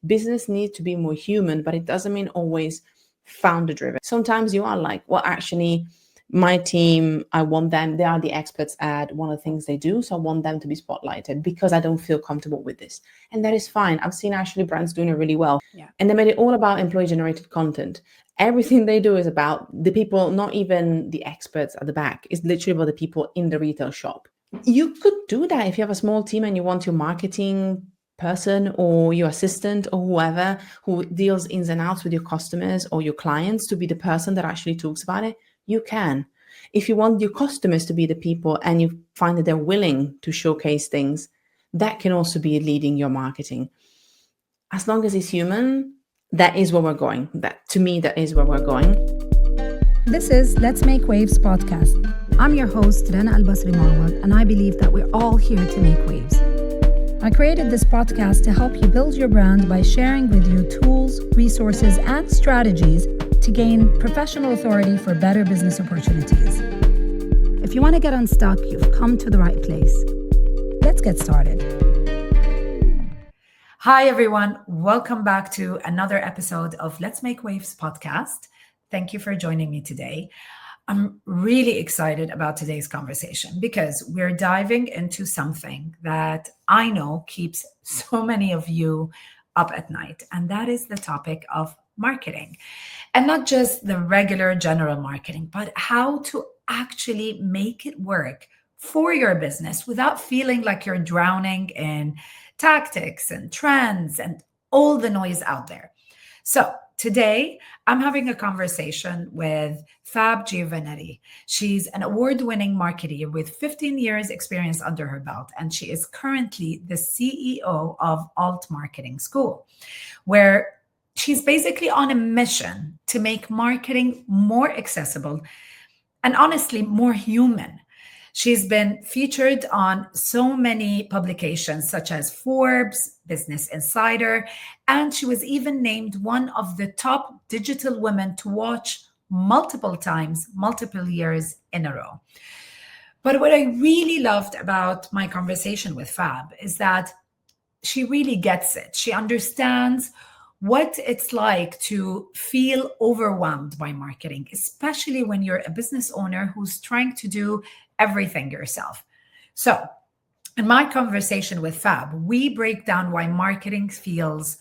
Business needs to be more human, but it doesn't mean always founder driven. Sometimes you are like, well, actually, my team, I want them, they are the experts at one of the things they do. So I want them to be spotlighted because I don't feel comfortable with this. And that is fine. I've seen actually brands doing it really well. Yeah. And they made it all about employee generated content. Everything they do is about the people, not even the experts at the back. It's literally about the people in the retail shop. You could do that if you have a small team and you want your marketing person or your assistant or whoever who deals ins and outs with your customers or your clients to be the person that actually talks about it. You can. If you want your customers to be the people and you find that they're willing to showcase things, that can also be leading your marketing. As long as it's human, that is where we're going. That, to me, that is where we're going. This is Let's Make Waves podcast. I'm your host, Rana Al-Basri Marwad, and I believe that we're all here to make waves. I created this podcast to help you build your brand by sharing with you tools, resources, and strategies to gain professional authority for better business opportunities. If you want to get unstuck, you've come to the right place. Let's get started. Hi, everyone. Welcome back to another episode of Let's Make Waves podcast. Thank you for joining me today. I'm really excited about today's conversation because we're diving into something that I know keeps so many of you up at night, and that is the topic of marketing. And not just the regular general marketing, but how to actually make it work for your business without feeling like you're drowning in tactics and trends and all the noise out there. So today, I'm having a conversation with Fab Giovanetti. She's an award-winning marketer with 15 years experience under her belt, and she is currently the CEO of Alt Marketing School, where she's basically on a mission to make marketing more accessible and honestly more human. She's been featured on so many publications such as Forbes, Business Insider, and she was even named one of the top digital women to watch multiple times, multiple years in a row. But what I really loved about my conversation with Fab is that she really gets it. She understands what it's like to feel overwhelmed by marketing, especially when you're a business owner who's trying to do everything yourself. So, in my conversation with Fab, we break down why marketing feels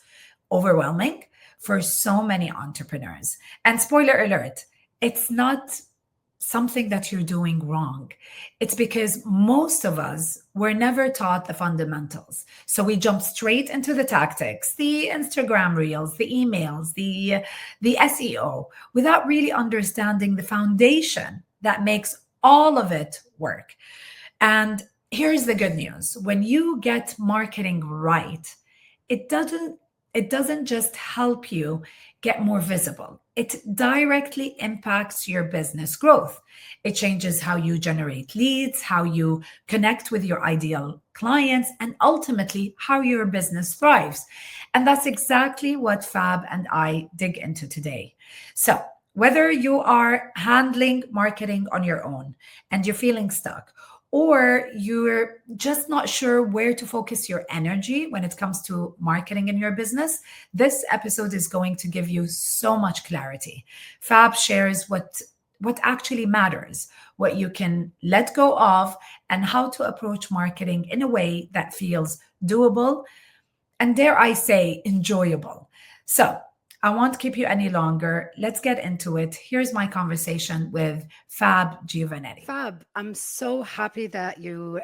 overwhelming for so many entrepreneurs. And spoiler alert, it's not something that you're doing wrong. It's because most of us were never taught the fundamentals. So we jump straight into the tactics, the Instagram reels, the emails, the SEO, without really understanding the foundation that makes all of it work. And here's the good news. When you get marketing right, it doesn't just help you get more visible. It directly impacts your business growth. It changes how you generate leads, how you connect with your ideal clients, and ultimately how your business thrives. And that's exactly what Fab and I dig into today. So, whether you are handling marketing on your own and you're feeling stuck, or you're just not sure where to focus your energy when it comes to marketing in your business, this episode is going to give you so much clarity. Fab shares what actually matters, what you can let go of, and how to approach marketing in a way that feels doable and, dare I say, enjoyable. So, I won't keep you any longer. Let's get into it. Here's my conversation with Fab Giovanetti. Fab, I'm so happy that you're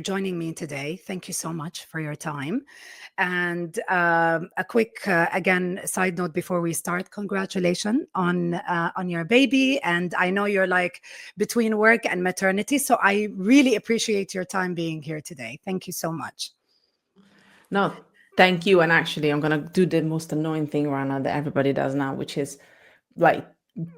joining me today. Thank you so much for your time. And a quick, again, side note before we start: congratulations on your baby. And I know you're like between work and maternity, so I really appreciate your time being here today. Thank you so much. No, thank you. And actually, I'm going to do the most annoying thing, Rana, that everybody does now, which is like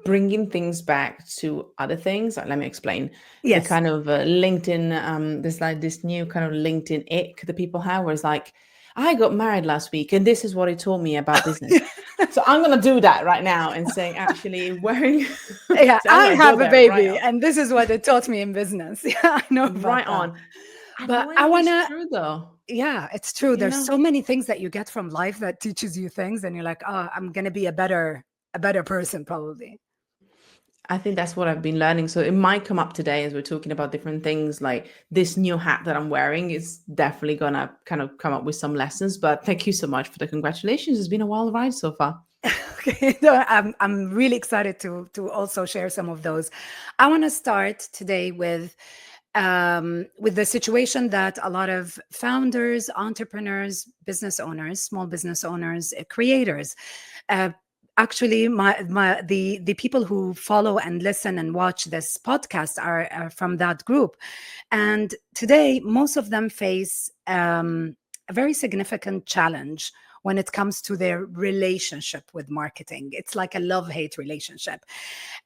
bringing things back to other things. Let me explain. Yes. The kind of LinkedIn, there's like this new kind of LinkedIn ick that people have where it's like, I got married last week and this is what it told me about business. So I'm going to do that right now and say, actually, wearing... Yeah, I have a baby and this is what it taught me in business. Yeah, I know about right that. on. But I want to... true though. Yeah, it's true. you There's know? so many things that you get from life that teaches you things, and you're like, oh, I'm gonna be a better person probably. I think that's what I've been learning. So it might come up today as we're talking about different things. Like this new hat that I'm wearing is definitely gonna kind of come up with some lessons. But thank you so much for the congratulations. It's been a wild ride so far. Okay, no, I'm really excited to also share some of those. I want to start today with the situation that a lot of founders, entrepreneurs, business owners, small business owners, creators, uh, actually the people who follow and listen and watch this podcast are from that group, and today most of them face a very significant challenge when it comes to their relationship with marketing. It's like a love-hate relationship,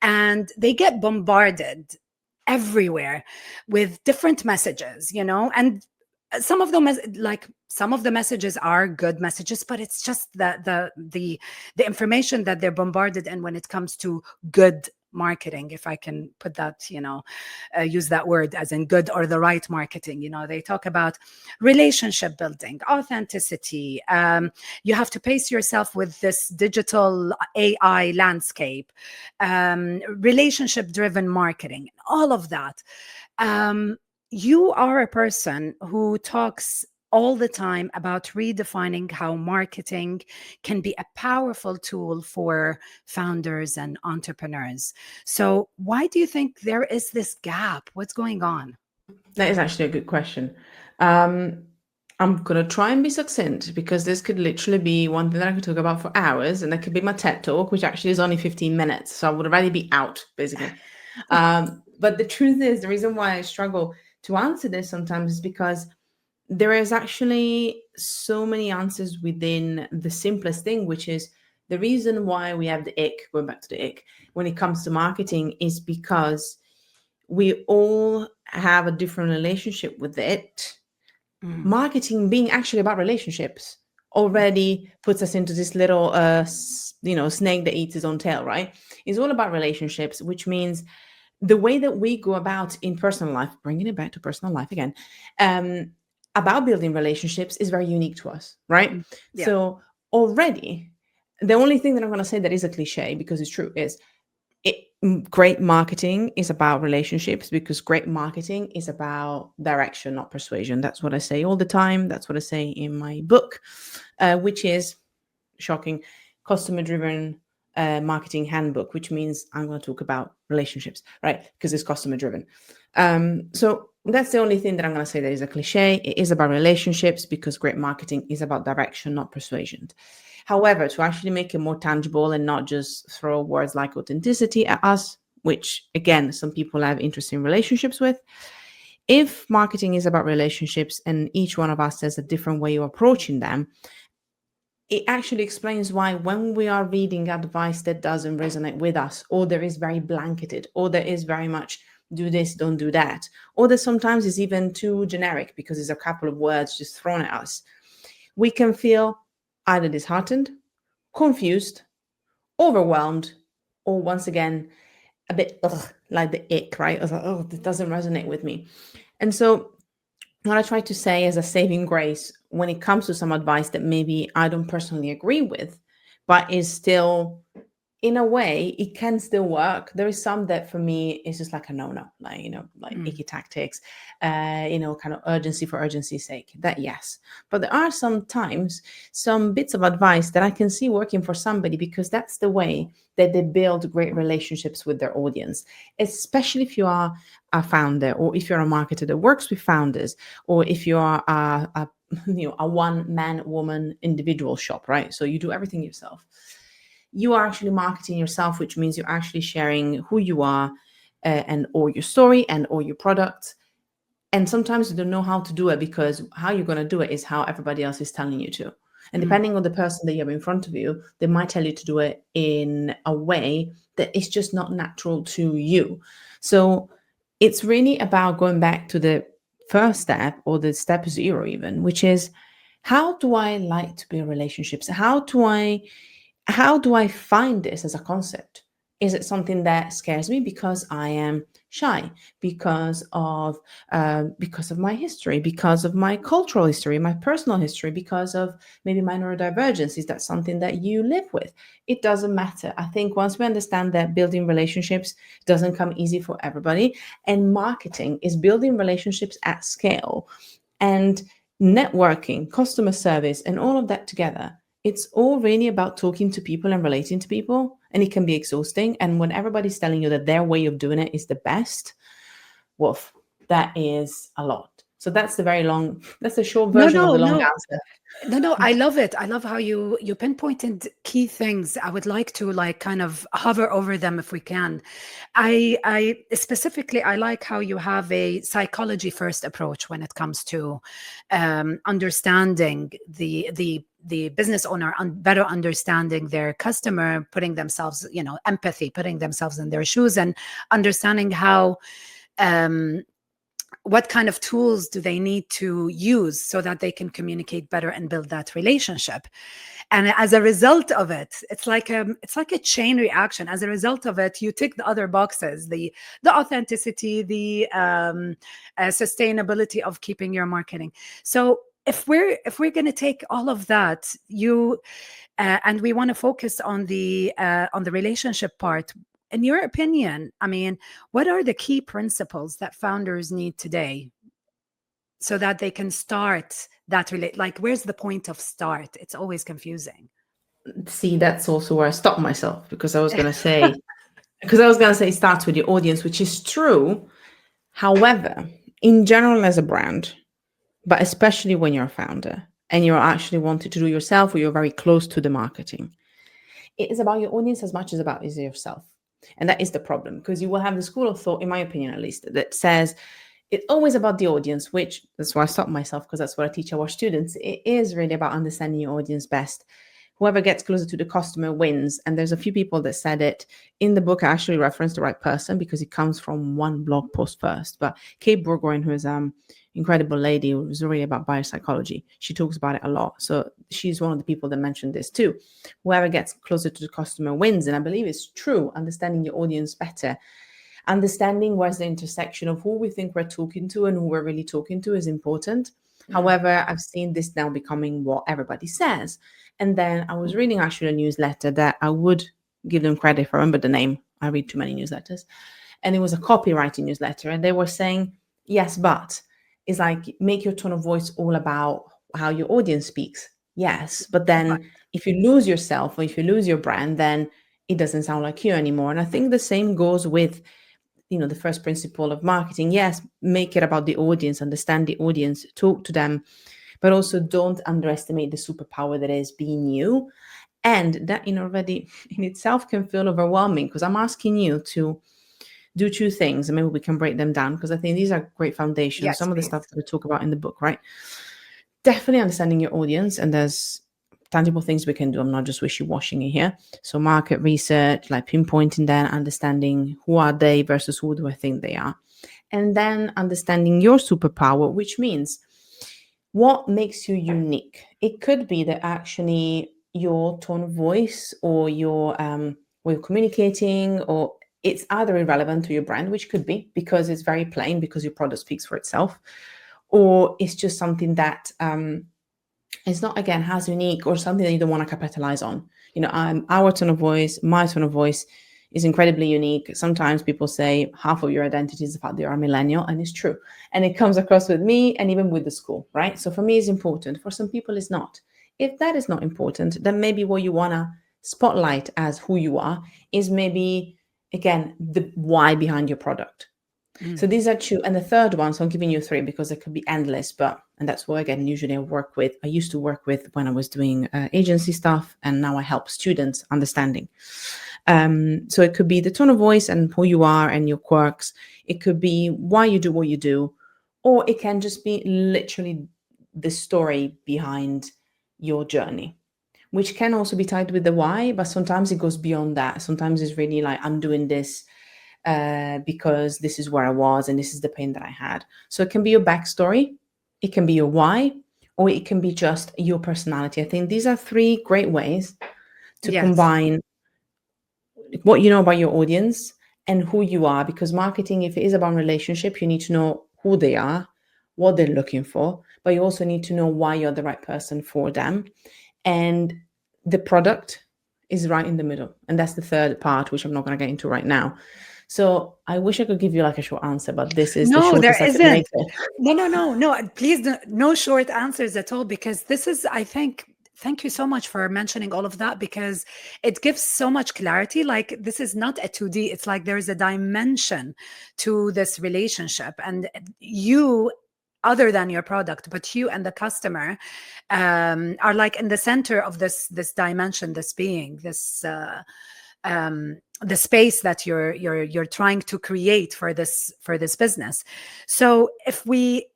and they get bombarded everywhere with different messages, and some of them, like some of the messages are good messages, but it's just the information that they're bombarded in when it comes to good marketing, if I can put that, use that word as in good or the right marketing. They talk about relationship building, authenticity. You have to pace yourself with this digital AI landscape, relationship driven marketing, all of that. um, you are a person who talks all the time about redefining how marketing can be a powerful tool for founders and entrepreneurs. So, why do you think there is this gap? What's going on? That is actually a good question. Um, I'm gonna try and be succinct because this could literally be one thing that I could talk about for hours, and that could be my TED talk, which actually is only 15 minutes. So I would already be out, basically. But the truth is, the reason why I struggle to answer this sometimes is because there is actually so many answers within the simplest thing, which is the reason why we have the ick, going back to the ick, when it comes to marketing, is because we all have a different relationship with it. Mm, Marketing being actually about relationships already puts us into this little snake that eats his own tail, right? It's all about relationships, which means the way that we go about in personal life, bringing it back to personal life again, um, about building relationships is very unique to us, right? mm, yeah. So already, the only thing that I'm going to say that is a cliche because it's true is great marketing is about relationships, because great marketing is about direction, not persuasion. That's what I say all the time. That's what I say in my book, which is shocking, customer driven marketing handbook, which means I'm going to talk about relationships, right? Because it's customer driven. So that's the only thing that I'm going to say that is a cliche. It is about relationships because great marketing is about direction, not persuasion. However, to actually make it more tangible and not just throw words like authenticity at us, which again, some people have interesting relationships with. If marketing is about relationships and each one of us has a different way of approaching them, it actually explains why when we are reading advice that doesn't resonate with us, or there is very blanketed, or there is very much do this, don't do that, or that sometimes is even too generic because it's a couple of words just thrown at us, we can feel either disheartened, confused, overwhelmed, or once again, a bit like the ick, right? I was like, oh, this doesn't resonate with me. And so what I try to say as a saving grace when it comes to some advice that maybe I don't personally agree with, but is still, in a way, it can still work. There is some that for me is just like a no, like, like Mm, icky tactics, kind of urgency for urgency's sake. That, yes. But there are sometimes some bits of advice that I can see working for somebody because that's the way that they build great relationships with their audience, especially if you are a founder, or if you're a marketer that works with founders, or if you are a one man woman individual shop, right? So you do everything yourself. You are actually marketing yourself, which means you're actually sharing who you are, and or your story and or your product. And sometimes you don't know how to do it because how you're going to do it is how everybody else is telling you to. And mm, depending on the person that you have in front of you, they might tell you to do it in a way that is just not natural to you. So it's really about going back to the first step, or the step zero even, which is, how do I like to build relationships? How do I find this as a concept? Is it something that scares me because I am shy, because of my history, because of my cultural history, my personal history, because of maybe my neurodivergence? Is that something that you live with? It doesn't matter. I think once we understand that building relationships doesn't come easy for everybody, and marketing is building relationships at scale, and networking, customer service, and all of that together, it's all really about talking to people and relating to people. And it can be exhausting. And when everybody's telling you that their way of doing it is the best, woof, that is a lot. So that's the short No, version of no, the long no. answer. No, I love it. I love how you pinpointed key things. I would like to like kind of hover over them if we can. I specifically I like how you have a psychology first approach when it comes to understanding the business owner and better understanding their customer, putting themselves, empathy, putting themselves in their shoes, and understanding how um what kind of tools do they need to use so that they can communicate better and build that relationship. And as a result of it, it's like a chain reaction. As a result of it, you tick the other boxes: the authenticity, the sustainability of keeping your marketing. So if we're going to take all of that, and we want to focus on the relationship part, in your opinion, I mean, what are the key principles that founders need today so that they can start that like, where's the point of start? It's always confusing. See, that's also where I stopped myself, because I was going to say, it starts with your audience, which is true. However, in general, as a brand, but especially when you're a founder and you're actually wanting to do yourself, or you're very close to the marketing, it is about your audience as much as about is yourself. And that is the problem, because you will have the school of thought, in my opinion at least, that says it's always about the audience, which that's why I stopped myself, because that's what I teach our students. It is really about understanding your audience best. Whoever gets closer to the customer wins. And there's a few people that said it in the book. I actually referenced the right person because it comes from one blog post first. But Kate Burgoyne, who is incredible lady, who was really about biopsychology, she talks about it a lot. So she's one of the people that mentioned this too. Whoever gets closer to the customer wins. And I believe it's true. Understanding your audience better, understanding where's the intersection of who we think we're talking to and who we're really talking to is important. However, I've seen this now becoming what everybody says. And then I was reading actually a newsletter that I would give them credit if I remember the name. I read too many newsletters. And it was a copywriting newsletter. And they were saying, yes, but it's like, make your tone of voice all about how your audience speaks. Yes. But then if you lose yourself, or if you lose your brand, then it doesn't sound like you anymore. And I think the same goes with the first principle of marketing. Yes, make it about the audience, understand the audience, talk to them, but also don't underestimate the superpower that is being you. And that already in itself can feel overwhelming, because I'm asking you to do two things, and maybe we can break them down, because I think these are great foundations. Yes, Some of the please. stuff that we talk about in the book, right? Definitely understanding your audience, and there's tangible things we can do. I'm not just wishy-washing it here. So market research, like pinpointing them, understanding who are they versus who do I think they are. And then understanding your superpower, which means what makes you unique. It could be that actually your tone of voice, or your way of communicating, or it's either irrelevant to your brand, which could be because it's very plain, because your product speaks for itself, or it's just something that it's not, again, as unique, or something that you don't want to capitalize on. Our tone of voice, my tone of voice is incredibly unique. Sometimes people say half of your identity is the fact that you're a millennial, and it's true. And it comes across with me and even with the school, right? So for me, it's important. For some people, it's not. If that is not important, then maybe what you want to spotlight as who you are is maybe, again, the why behind your product. So these are two. And the third one, so I'm giving you three because it could be endless, and that's what, again, usually I used to work with when I was doing agency stuff, and now I help students understanding. So it could be the tone of voice and who you are and your quirks. It could be why you do what you do, or it can just be literally the story behind your journey, which can also be tied with the why, but sometimes it goes beyond that. Sometimes it's really like, I'm doing this because this is where I was and this is the pain that I had. So it can be your backstory, it can be your why, or it can be just your personality. I think these are three great ways to Yes. combine what you know about your audience and who you are, because marketing, if it is about relationship, you need to know who they are, what they're looking for, but you also need to know why you're the right person for them. And the product is right in the middle. And that's the third part, which I'm not going to get into right now. So I wish I could give you like a short answer, but this is the No, there shortest I can make isn't. it. No. Please, no short answers at all, because this is, I think, thank you so much for mentioning all of that, because it gives so much clarity. Like, this is not a 2D, it's like there's a dimension to this relationship. And you, other than your product, but you and the customer are like in the center of this dimension, this being, this the space that you're trying to create for this business. So if we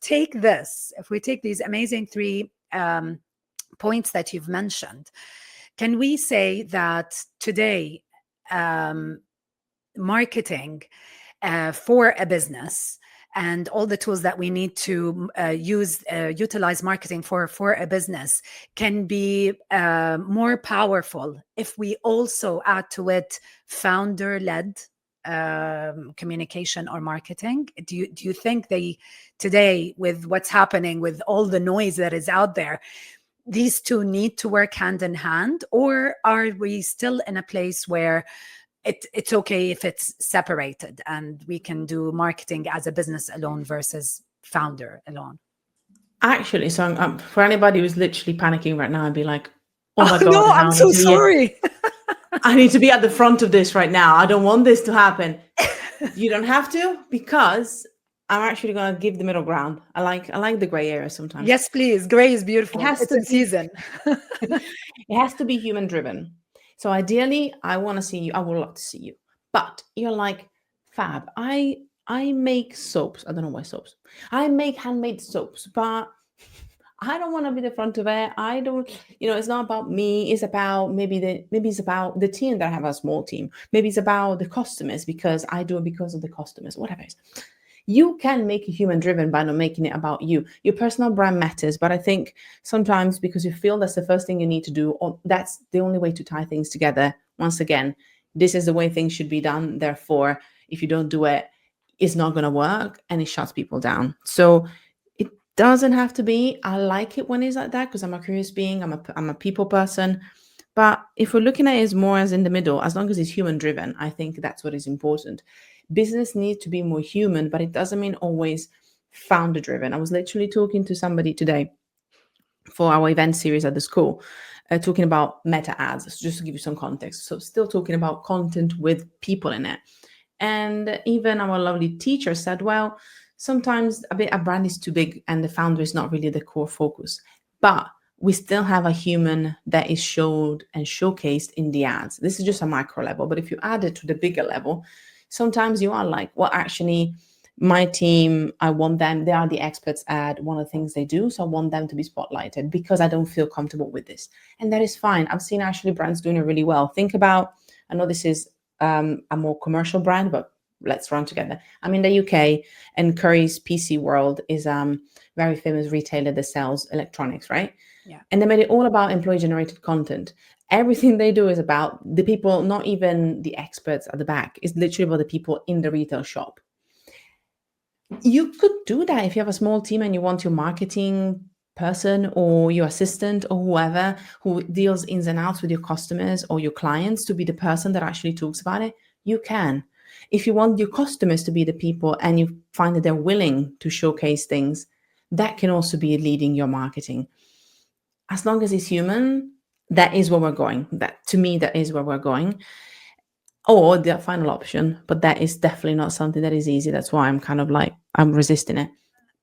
take these amazing three points that you've mentioned, can we say that today marketing for a business and all the tools that we need to utilize marketing for a business can be more powerful if we also add to it founder-led communication or marketing? Do you think today, with what's happening, with all the noise that is out there, these two need to work hand in hand, or are we still in a place where it's okay if it's separated and we can do marketing as a business alone versus founder alone? Actually, so for anybody who's literally panicking right now and be like, oh my God, no, how I'm so sorry. I need to be at the front of this right now. I don't want this to happen. You don't have to, because I'm actually going to give the middle ground. I like the gray area sometimes. Yes, please. Gray is beautiful. It has It's to in be, season. it has to be human driven. So ideally, I want to see you. I would love to see you. But you're like, Fab, I make soaps. I don't know why soaps. I make handmade soaps, but I don't want to be the front of it. I don't, it's not about me. It's about maybe it's about the team that I have, a small team. Maybe it's about the customers, because I do it because of the customers, whatever it is. You can make it human driven by not making it about you. Your personal brand matters, but I think sometimes because you feel that's the first thing you need to do, or that's the only way to tie things together. Once again, this is the way things should be done. Therefore, if you don't do it, it's not going to work and it shuts people down. So it doesn't have to be. I like it when it's like that because I'm a curious being. I'm a people person. But if we're looking at it as more as in the middle, as long as it's human driven, I think that's what is important. Business needs to be more human, but it doesn't mean always founder driven. I was literally talking to somebody today for our event series at the school, talking about meta ads, so just to give you some context. So still talking about content with people in it. And even our lovely teacher said, well, sometimes a brand is too big and the founder is not really the core focus. But we still have a human that is showed and showcased in the ads. This is just a micro level, but if you add it to the bigger level, sometimes you are like, well, actually, my team, I want them, they are the experts at one of the things they do. So I want them to be spotlighted because I don't feel comfortable with this. And that is fine. I've seen actually brands doing it really well. Think about, I know this is a more commercial brand, but let's run together. I'm in the UK, and Curry's PC World is very famous retailer that sells electronics, right? Yeah. And they made it all about employee generated content. Everything they do is about the people, not even the experts at the back. It's literally about the people in the retail shop. You could do that if you have a small team and you want your marketing person or your assistant or whoever who deals ins and outs with your customers or your clients to be the person that actually talks about it. You can. If you want your customers to be the people and you find that they're willing to showcase things, that can also be leading your marketing. As long as it's human, that is where we're going. That, to me, that is where we're going. Or the final option, but that is definitely not something that is easy. That's why I'm kind of like, I'm resisting it.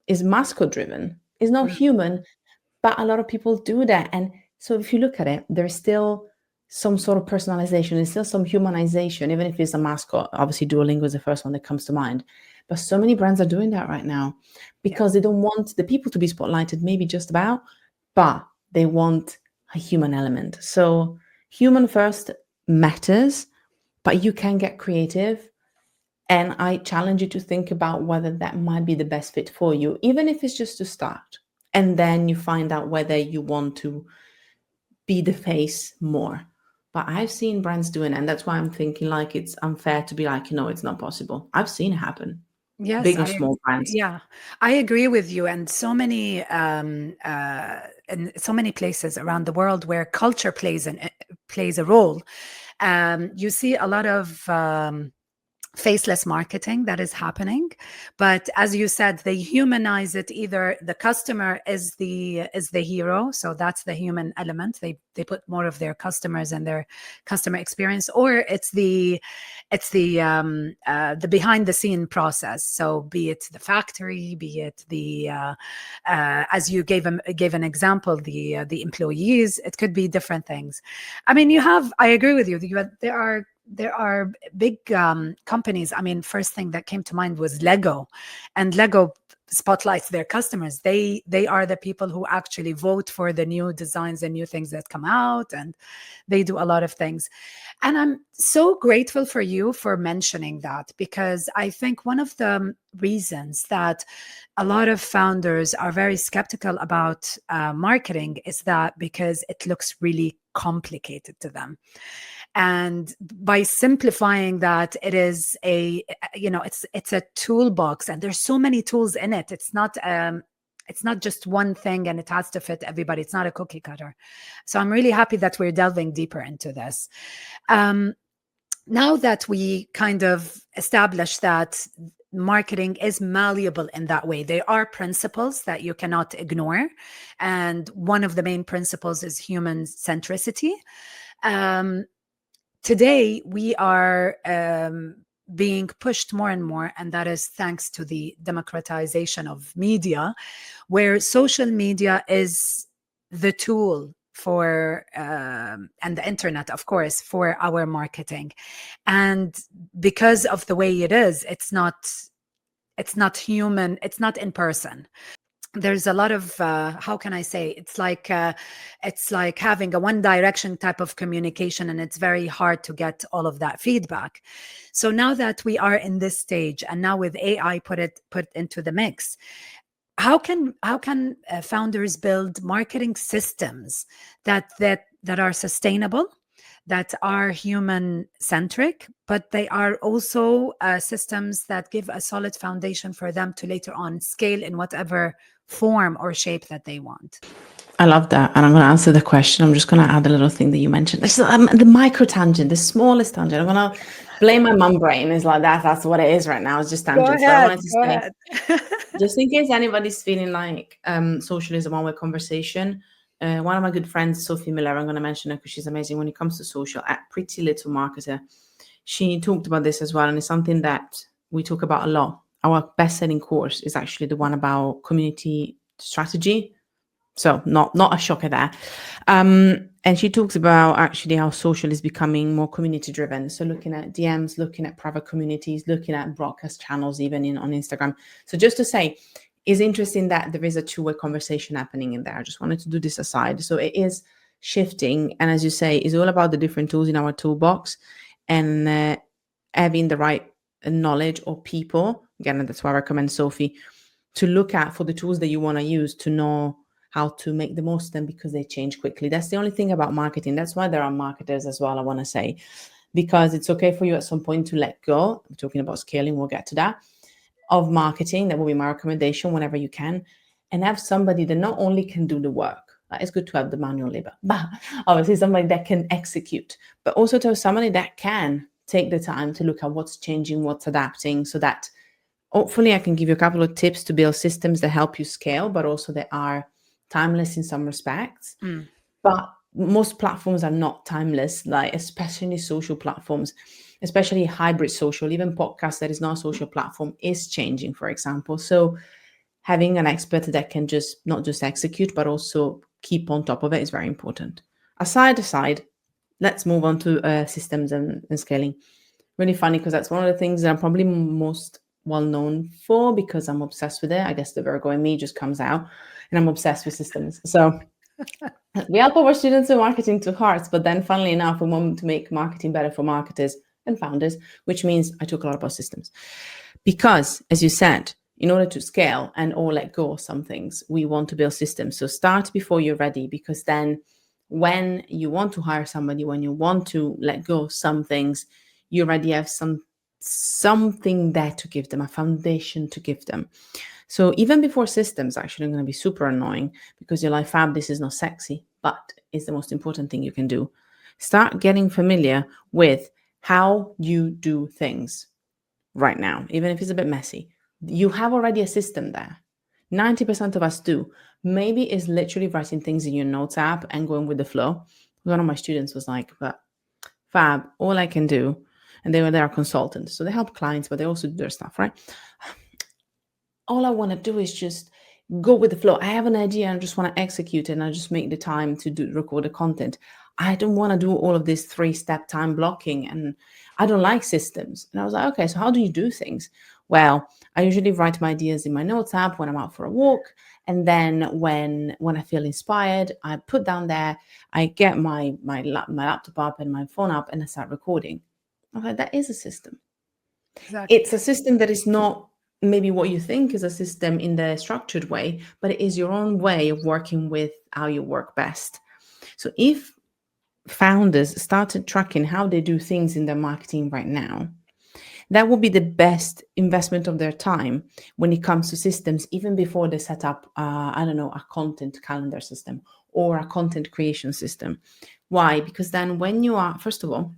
Is mascot driven. It's not human, but a lot of people do that. And so if you look at it, there's still some sort of personalization. There's still some humanization, even if it's a mascot. Obviously, Duolingo is the first one that comes to mind. But so many brands are doing that right now because they don't want the people to be spotlighted, maybe just about, but they want a human element. So human first matters, but you can get creative. And I challenge you to think about whether that might be the best fit for you, even if it's just to start. And then you find out whether you want to be the face more. But I've seen brands doing it, and that's why I'm thinking like it's unfair to be like, it's not possible. I've seen it happen. Yes, Big or small brands. yeah, I agree with you. And so many places around the world where culture plays a role. You see a lot of faceless marketing that is happening, but as you said, they humanize it. Either the customer is the hero, so that's the human element. They put more of their customers and their customer experience, or it's the behind the scene process. So be it the factory, be it the as you gave an example, the employees. It could be different things. I mean, I agree with you. There are big companies. I mean, first thing that came to mind was Lego, and Lego spotlights their customers. They are the people who actually vote for the new designs and new things that come out, and they do a lot of things. And I'm so grateful for you for mentioning that, because I think one of the reasons that a lot of founders are very skeptical about marketing is that because it looks really complicated to them. And by simplifying that, it is it's a toolbox, and there's so many tools in it. It's not just one thing and it has to fit everybody. It's not a cookie cutter. So I'm really happy that we're delving deeper into this. Now that we kind of established that marketing is malleable in that way, there are principles that you cannot ignore. And one of the main principles is human centricity. Today, we are being pushed more and more, and that is thanks to the democratization of media, where social media is the tool for, and the internet, of course, for our marketing. And because of the way it is, it's not human, it's not in person. There's a lot of how can I say, it's like having a one direction type of communication, and it's very hard to get all of that feedback. So now that we are in this stage, and now with AI put into the mix, how can founders build marketing systems that are sustainable, that are human centric, but they are also systems that give a solid foundation for them to later on scale in whatever form or shape that they want? I love that. And I'm going to answer the question. I'm just going to add a little thing that you mentioned. This is, the micro tangent, the smallest tangent. I'm going to blame my mum brain. It's like that's what it is right now. It's just tangents. Go ahead. Just in case anybody's feeling like social is a one-way conversation. One of my good friends, Sophie Miller, I'm going to mention her because she's amazing when it comes to social, at Pretty Little Marketer. She talked about this as well. And it's something that we talk about a lot. Our best-selling course is actually the one about community strategy. So not a shocker there. And she talks about actually how social is becoming more community-driven. So looking at DMs, looking at private communities, looking at broadcast channels, even on Instagram. So just to say, it's interesting that there is a two-way conversation happening in there. I just wanted to do this aside. So it is shifting. And as you say, it's all about the different tools in our toolbox and having the right knowledge or people. Again, and that's why I recommend Sophie to look at for the tools that you want to use, to know how to make the most of them, because they change quickly. That's the only thing about marketing. That's why there are marketers as well, I want to say, because it's okay for you at some point to let go. I'm talking about scaling, we'll get to that, of marketing. That will be my recommendation whenever you can, and have somebody that not only can do the work. It's good to have the manual labor, but obviously somebody that can execute, but also to have somebody that can take the time to look at what's changing, what's adapting, so that hopefully I can give you a couple of tips to build systems that help you scale, but also that are timeless in some respects. But most platforms are not timeless, like especially social platforms, especially hybrid social. Even podcast that is not a social platform is changing, for example. So having an expert that can just not just execute, but also keep on top of it is very important. Aside, let's move on to systems and scaling. Really funny, because that's one of the things that I'm probably most well known for, because I'm obsessed with it. I guess the Virgo in me just comes out, and I'm obsessed with systems. So we help our students in marketing to hearts, but then funnily enough, we want to make marketing better for marketers and founders, which means I talk a lot about systems. Because, as you said, in order to scale and or let go of some things, we want to build systems. So start before you're ready, because then when you want to hire somebody, when you want to let go of some things, you already have something there to give them, a foundation to give them. So even before systems, actually, going to be super annoying because you're like, Fab, this is not sexy, but it's the most important thing you can do. Start getting familiar with how you do things right now, even if it's a bit messy. You have already a system there. 90% of us do. Maybe it's literally writing things in your notes app and going with the flow. One of my students was like, but Fab, all I can do, and they are consultants, so they help clients, but they also do their stuff, right? All I want to do is just go with the flow. I have an idea and I just want to execute it, and I just make the time to record the content. I don't want to do all of this 3-step time blocking, and I don't like systems. And I was like, okay, so how do you do things? Well, I usually write my ideas in my notes app when I'm out for a walk. And then when I feel inspired, I put down there, I get my laptop up and my phone up, and I start recording. I was like, that is a system. Exactly. It's a system that is not maybe what you think is a system in the structured way, but it is your own way of working with how you work best. So if founders started tracking how they do things in their marketing right now, that will be the best investment of their time when it comes to systems, even before they set up, a content calendar system or a content creation system. Why? Because then when you are, first of all,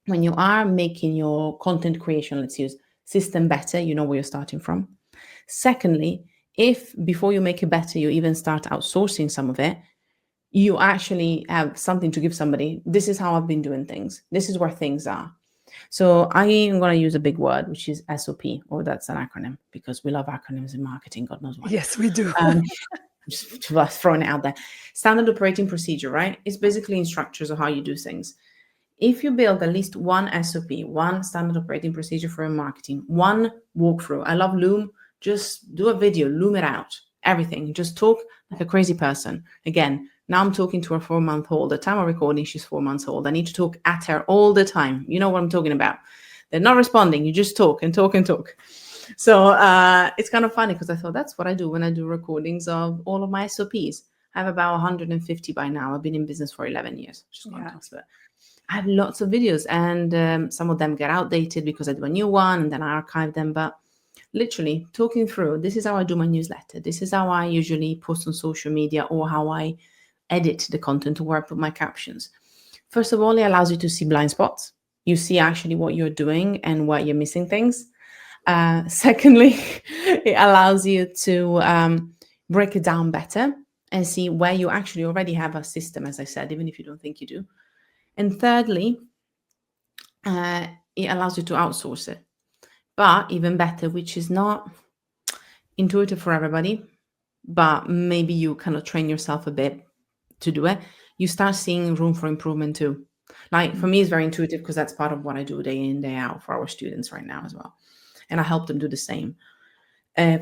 when you are making your content creation, let's use system better, you know where you're starting from. Secondly, if before you make it better, you even start outsourcing some of it, you actually have something to give somebody. This is how I've been doing things. This is where things are. So I am going to use a big word, which is SOP, or that's an acronym because we love acronyms in marketing, God knows why. Yes, we do. Just throwing it out there. Standard operating procedure, right? It's basically instructions of how you do things. If you build at least one SOP, one standard operating procedure for your marketing, one walkthrough. I love Loom. Just do a video, Loom it out, everything. Just talk like a crazy person. Again, now I'm talking to a 4-month-old. At the time of recording, she's 4 months old. I need to talk at her all the time. You know what I'm talking about. They're not responding. You just talk and talk and talk. So it's kind of funny because I thought that's what I do when I do recordings of all of my SOPs. I have about 150 by now. I've been in business for 11 years. Just context, but I have lots of videos, and some of them get outdated because I do a new one and then I archive them. But literally talking through, this is how I do my newsletter. This is how I usually post on social media, or how I edit the content, or where I put my captions. First of all, it allows you to see blind spots. You see actually what you're doing and where you're missing things. Secondly, it allows you to break it down better and see where you actually already have a system, as I said, even if you don't think you do. And thirdly, it allows you to outsource it. But even better, which is not intuitive for everybody, but maybe you kind of train yourself a bit to do it, you start seeing room for improvement too. Like for me, it's very intuitive because that's part of what I do day in, day out for our students right now as well. And I help them do the same.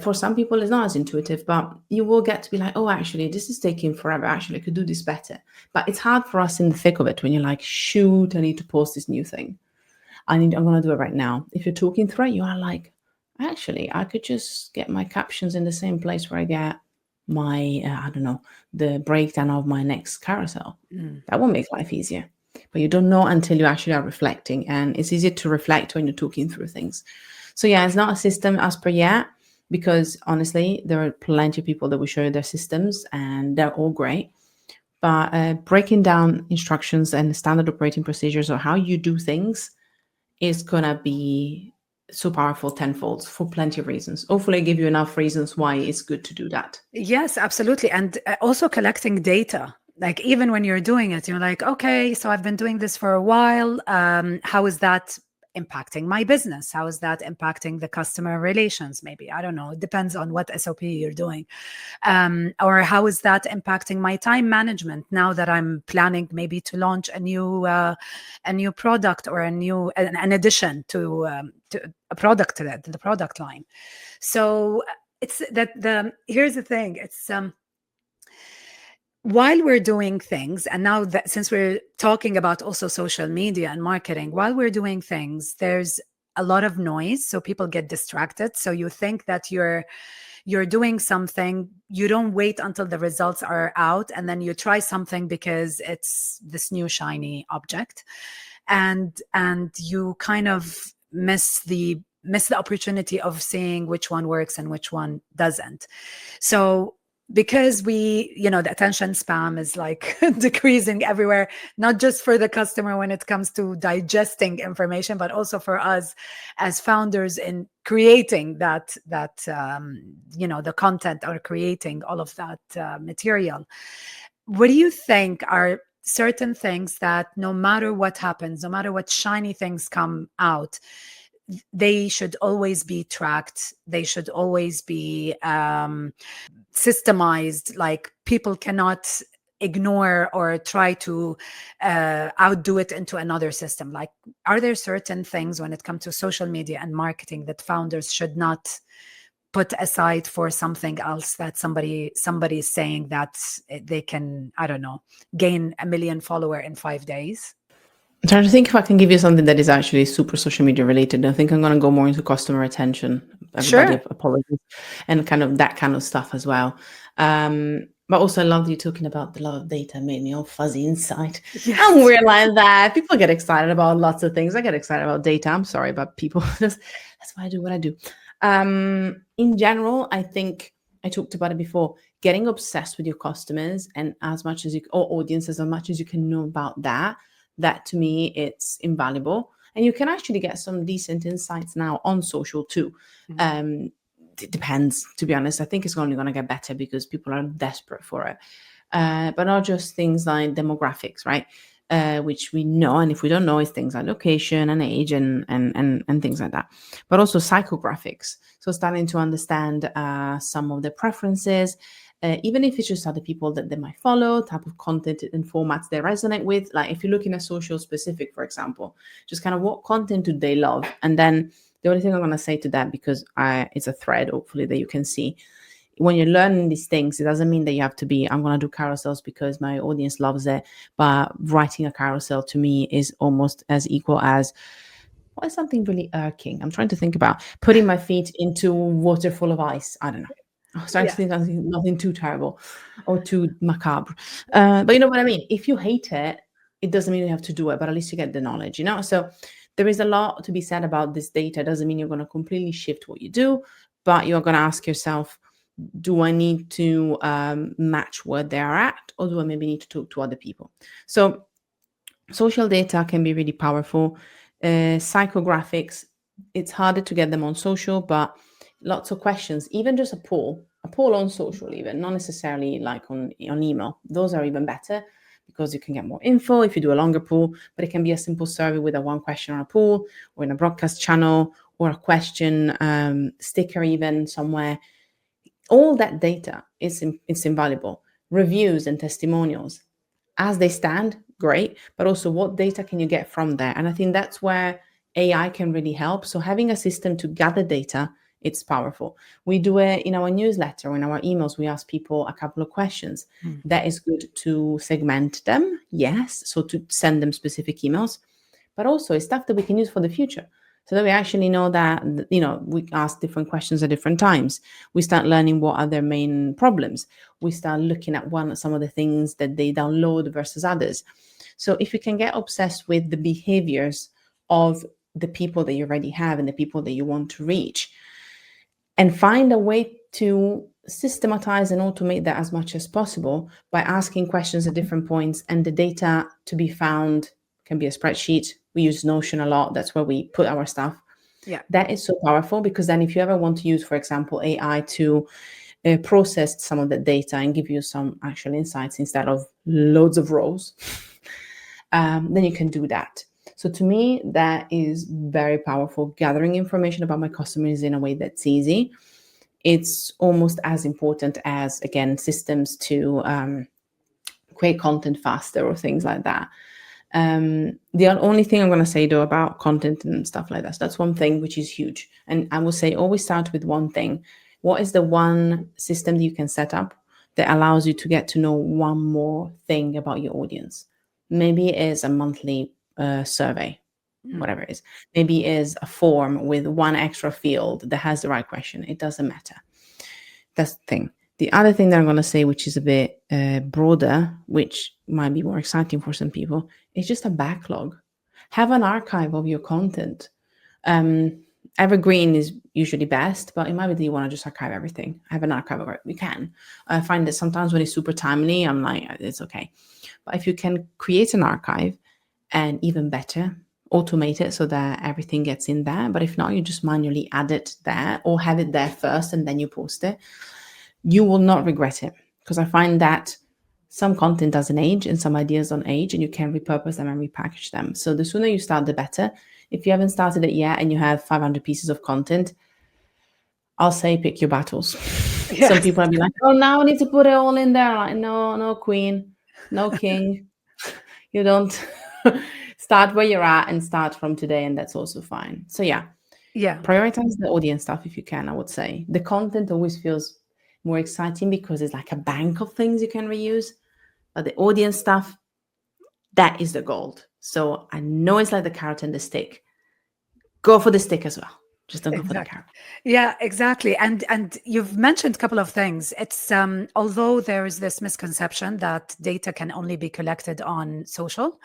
For some people, it's not as intuitive, but you will get to be like, oh, actually, this is taking forever. Actually, I could do this better. But it's hard for us in the thick of it when you're like, shoot, I need to post this new thing. I'm going to do it right now. If you're talking through it, you are like, actually, I could just get my captions in the same place where I get my, the breakdown of my next carousel. That will make life easier. But you don't know until you actually are reflecting. And it's easier to reflect when you're talking through things. So yeah, it's not a system as per yet, because honestly, there are plenty of people that will show you their systems and they're all great. But breaking down instructions and standard operating procedures or how you do things is going to be so powerful tenfold for plenty of reasons. Hopefully I give you enough reasons why it's good to do that. Yes, absolutely. And also collecting data. Like even when you're doing it, you're like, okay, so I've been doing this for a while. How is that impacting my business? How is that impacting the customer relations? Maybe, I don't know. It depends on what SOP you're doing. Or how is that impacting my time management now that I'm planning maybe to launch a new product or an addition to a product to the product line. So it's that here's the thing. It's while we're doing things, and now that since we're talking about also social media and marketing, while we're doing things, there's a lot of noise, so people get distracted. So you think that you're you're doing something, you don't wait until the results are out and then you try something because it's this new shiny object, and you kind of miss the opportunity of seeing which one works and which one doesn't. So because we, the attention span is like decreasing everywhere, not just for the customer when it comes to digesting information, but also for us as founders in creating the content or creating all of that material. What do you think are certain things that no matter what happens, no matter what shiny things come out, they should always be tracked, they should always be systemized, like people cannot ignore or try to outdo it into another system? Like, are there certain things when it comes to social media and marketing that founders should not put aside for something else, that somebody is saying that they can, I don't know, gain 1 million follower in 5 days? I'm trying to think if I can give you something that is actually super social media related. I think I'm going to go more into customer retention. Everybody, Sure. apologies, and kind of that kind of stuff as well. But also, I love you talking about the love of data. Made me all fuzzy inside. Yes. I'm weird like that. People get excited about lots of things. I get excited about data. I'm sorry, but people that's why I do what I do. In general, I think I talked about it before. Getting obsessed with your customers and as much as you or audiences, as much as you can know about that to me, it's invaluable. And you can actually get some decent insights now on social too. It depends, to be honest. I think it's only going to get better because people are desperate for it. But not just things like demographics, right? Which we know, and if we don't know, it's things like location and age and things like that. But also psychographics. So starting to understand some of the preferences, even if it's just other people that they might follow, type of content and formats they resonate with. Like if you're looking at social specific, for example, just kind of what content do they love? And then the only thing I'm going to say to that, because it's a thread, hopefully, that you can see. When you're learning these things, it doesn't mean that you have to be, I'm going to do carousels because my audience loves it. But writing a carousel to me is almost as equal as, what is something really irking? I'm trying to think about putting my feet into water full of ice. I don't know. I was trying to think of nothing too terrible or too macabre. But you know what I mean? If you hate it, it doesn't mean you have to do it, but at least you get the knowledge, So there is a lot to be said about this data. It doesn't mean you're going to completely shift what you do, but you're going to ask yourself, do I need to match where they are at, or do I maybe need to talk to other people? So social data can be really powerful. Psychographics, it's harder to get them on social, but lots of questions, even just a poll on social, even not necessarily like on email. Those are even better because you can get more info if you do a longer poll, but it can be a simple survey with a one question on a poll or in a broadcast channel or a question sticker even somewhere. All that data is invaluable. Reviews and testimonials as they stand, great, but also what data can you get from there? And I think that's where AI can really help. So having a system to gather data, it's powerful. We do it in our newsletter, in our emails, we ask people a couple of questions. That is good to segment them, yes, so to send them specific emails, but also it's stuff that we can use for the future. So that we actually know that, we ask different questions at different times. We start learning what are their main problems. We start looking at some of the things that they download versus others. So if you can get obsessed with the behaviors of the people that you already have and the people that you want to reach, and find a way to systematize and automate that as much as possible by asking questions at different points, and the data to be found can be a spreadsheet. We use Notion a lot. That's where we put our stuff. Yeah. That is so powerful, because then if you ever want to use, for example, AI to process some of the data and give you some actual insights instead of loads of rows, then you can do that. So to me, that is very powerful. Gathering information about my customers in a way that's easy. It's almost as important as, again, systems to create content faster or things like that. The only thing I'm going to say though about content and stuff like that, so that's one thing which is huge. And I will say always start with one thing. What is the one system that you can set up that allows you to get to know one more thing about your audience? Maybe it is a monthly survey, whatever it is. Maybe it is a form with one extra field that has the right question. It doesn't matter. That's the thing. The other thing that I'm going to say, which is a bit broader, which might be more exciting for some people, is just a backlog. Have an archive of your content. Evergreen is usually best, but it might be that you want to just archive everything. Have an archive of it. You can. I find that sometimes when it's super timely, I'm like, it's okay. But if you can create an archive, and even better, automate it so that everything gets in there. But if not, you just manually add it there or have it there first and then you post it. You will not regret it, because I find that some content doesn't age and some ideas don't age, and you can repurpose them and repackage them. So the sooner you start, the better. If you haven't started it yet and you have 500 pieces of content, I'll say pick your battles. Yes. Some people will be like, oh, now I need to put it all in there. Like, no, queen, no king. You don't start where you're at and start from today, and that's also fine. So yeah, prioritize the audience stuff if you can. I would say the content always feels more exciting because it's like a bank of things you can reuse, but the audience stuff, that is the gold. So I know it's like the carrot and the stick. Go for the stick as well. Just don't go for the carrot. Yeah, exactly. And you've mentioned a couple of things. It's although there is this misconception that data can only be collected on social.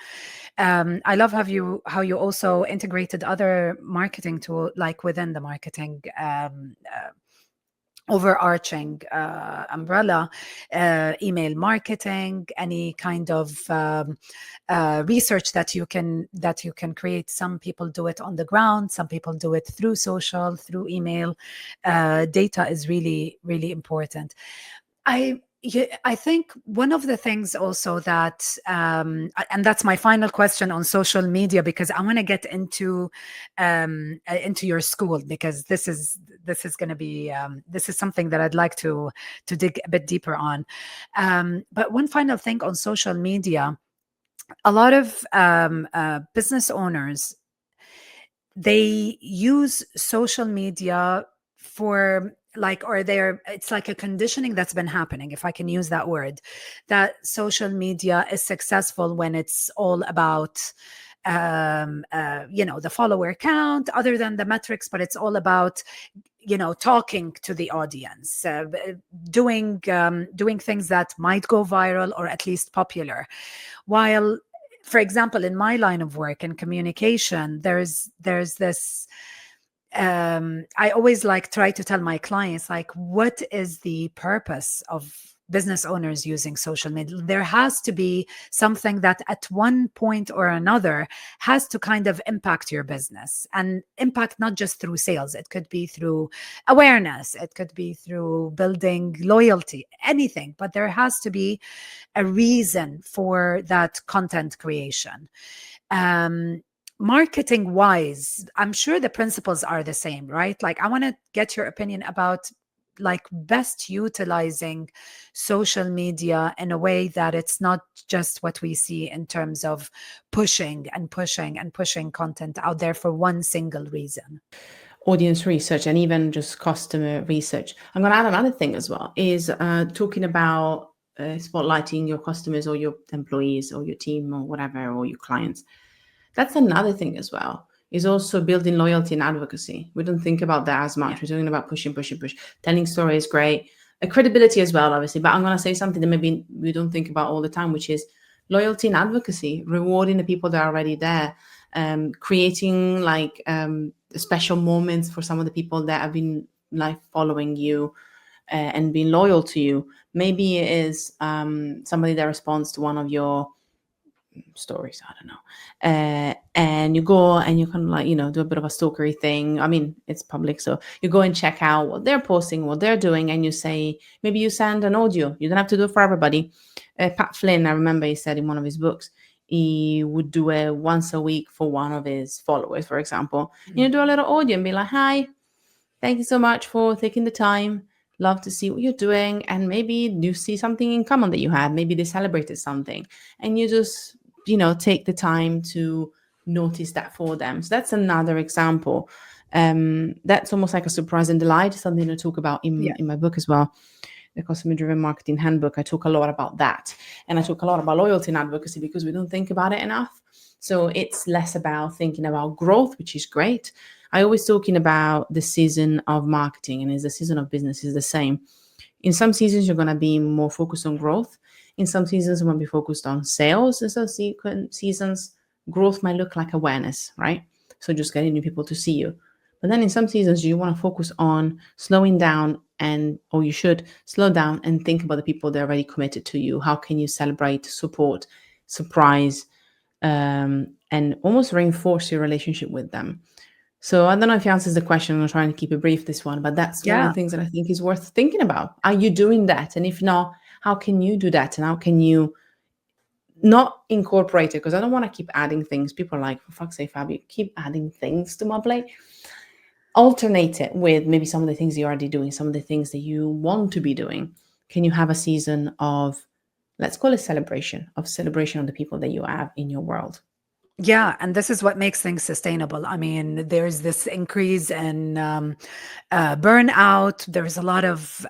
I love how you also integrated other marketing tool, like within the marketing overarching umbrella, email marketing, any kind of research that you can create. Some people do it on the ground, some people do it through social, through email. Data is really, really important. I think one of the things also that, and that's my final question on social media, because I want to get into your school, because this is going to be this is something that I'd like to dig a bit deeper on. But one final thing on social media, a lot of business owners, they use social media for it's like a conditioning that's been happening, if I can use that word, that social media is successful when it's all about the follower count, other than the metrics, but it's all about talking to the audience, doing things that might go viral or at least popular. While, for example, in my line of work in communication, there's this I always try to tell my clients, what is the purpose of business owners using social media? There has to be something that at one point or another has to kind of impact your business, and impact not just through sales. It could be through awareness, it could be through building loyalty, anything, but there has to be a reason for that content creation. Marketing wise, I'm sure the principles are the same, right? I want to get your opinion about best utilizing social media in a way that it's not just what we see in terms of pushing content out there for one single reason. Audience research and even just customer research. I'm going to add another thing as well, is talking about spotlighting your customers or your employees or your team or whatever, or your clients. That's another thing as well, is also building loyalty and advocacy. We don't think about that as much. We're talking about pushing. Telling stories, great. Credibility as well, obviously. But I'm going to say something that maybe we don't think about all the time, which is loyalty and advocacy, rewarding the people that are already there, creating special moments for some of the people that have been following you and being loyal to you. Maybe it is somebody that responds to one of your stories, I don't know, and you go and you kind of do a bit of a stalkery thing. I mean, it's public, so you go and check out what they're posting, what they're doing, and you say, maybe you send an audio. You don't have to do it for everybody. Pat Flynn, I remember he said in one of his books, he would do it once a week for one of his followers, for example. You do a little audio and be like, hi, thank you so much for taking the time, love to see what you're doing. And maybe you see something in common that you had, maybe they celebrated something, and you just take the time to notice that for them. So that's another example. That's almost like a surprise and delight, something to talk about in my book as well, the Customer Driven Marketing Handbook. I talk a lot about that, and I talk a lot about loyalty and advocacy, because we don't think about it enough. So it's less about thinking about growth, which is great. I always talking about the season of marketing, and is the season of business is the same. In some seasons, you're going to be more focused on growth. In some seasons, you want to be focused on sales. In some seasons, growth might look like awareness, right? So just getting new people to see you. But then in some seasons, you want to focus on slowing down or you should slow down and think about the people that are already committed to you. How can you celebrate, support, surprise, and almost reinforce your relationship with them? So I don't know if it answers the question. I'm trying to keep it brief, this one, but that's one of the things that I think is worth thinking about. Are you doing that? And if not, how can you do that? And how can you not incorporate it? Because I don't want to keep adding things. People are like, for fuck's sake, Fabio, keep adding things to my plate. Alternate it with maybe some of the things you're already doing, some of the things that you want to be doing. Can you have a season of, let's call it celebration of the people that you have in your world? Yeah, and this is what makes things sustainable. I mean, there's this increase in burnout. There's a lot of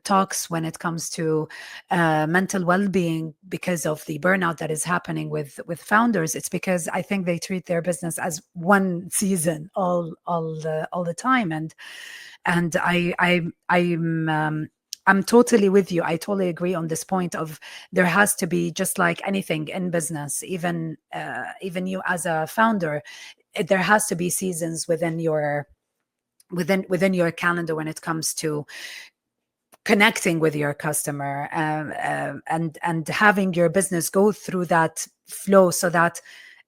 talks when it comes to mental well-being because of the burnout that is happening with founders. It's because I think they treat their business as one season all the time, and I'm totally with you. I totally agree on this point of there has to be, just like anything in business, even you as a founder, there has to be seasons within your calendar when it comes to connecting with your customer, and having your business go through that flow, so that,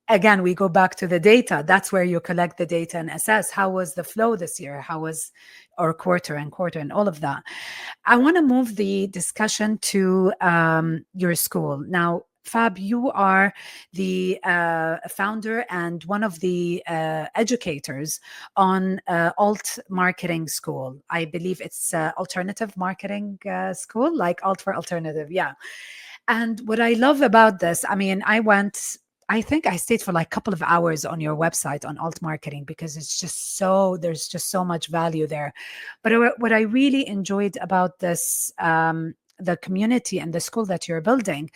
again, we go back to the data. That's where you collect the data and assess how was the flow this year, how was our quarter and all of that. I want to move the discussion to your school. Now, Fab, you are the founder and one of the educators on Alt Marketing School. I believe it's Alternative Marketing School, like Alt for Alternative. Yeah. And what I love about this, I mean, I think I stayed for like a couple of hours on your website on alt marketing, because there's just so much value there. But what I really enjoyed about this, the community and the school that you're building,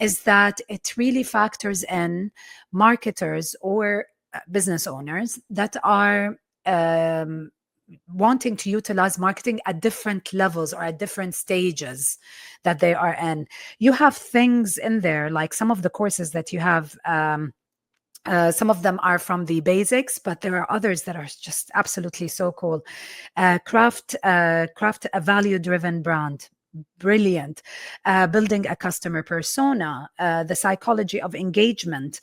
is that it really factors in marketers or business owners that are wanting to utilize marketing at different levels or at different stages that they are in. You have things in there, like some of the courses that you have, some of them are from the basics, but there are others that are just absolutely so cool. Craft a value-driven brand. Brilliant. Building a customer persona, the psychology of engagement,